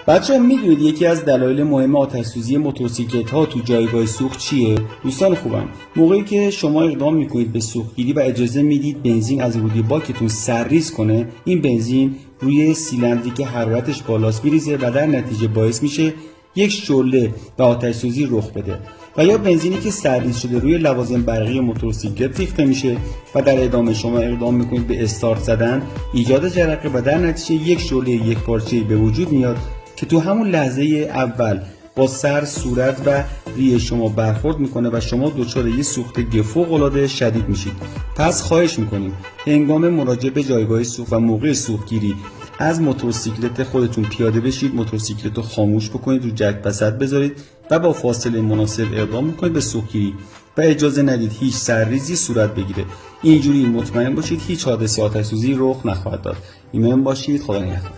بچه‌ها میدونید یکی از دلایل مهم آتش‌سوزی موتورسیکلت‌ها تو جایگاه سوخت چیه؟ دوستان خوبم، موقعی که شما اقدام میکنید به سوختگیری و اجازه میدید بنزین از ورودی باکتون سرریز کنه، این بنزین روی سیلندری که حرارتش بالاست میریزه و در نتیجه باعث میشه یک شعله و آتش‌سوزی رخ بده. و یا بنزینی که سرریز شده روی لوازم برقی موتورسیکلت ریخته میشه و در ادامه شما اقدام میکنید به استارت زدن، ایجاد جرقه و در نتیجه یک شعله یکپارچه‌ای به وجود میاد که تو همون لحظه اول با سر، صورت و ریه شما برخورد میکنه و شما دچار یه سوختگی فوق‌العاده شدید میشید. پس خواهش میکنیم هنگام مراجعه به جایگاه سوخت و موقع سوختگیری از موتورسیکلت خودتون پیاده بشید، موتورسیکلت رو خاموش بکنید، رو جک وسط بذارید و با فاصله مناسب اقدام میکنید به سوختگیری و اجازه ندید هیچ سرریزی صورت بگیره. اینجوری مطمئن باشید هیچ حادثه آتش‌سوزی رخ نخواهد داد. ایمن باشید. خدا نگهدار.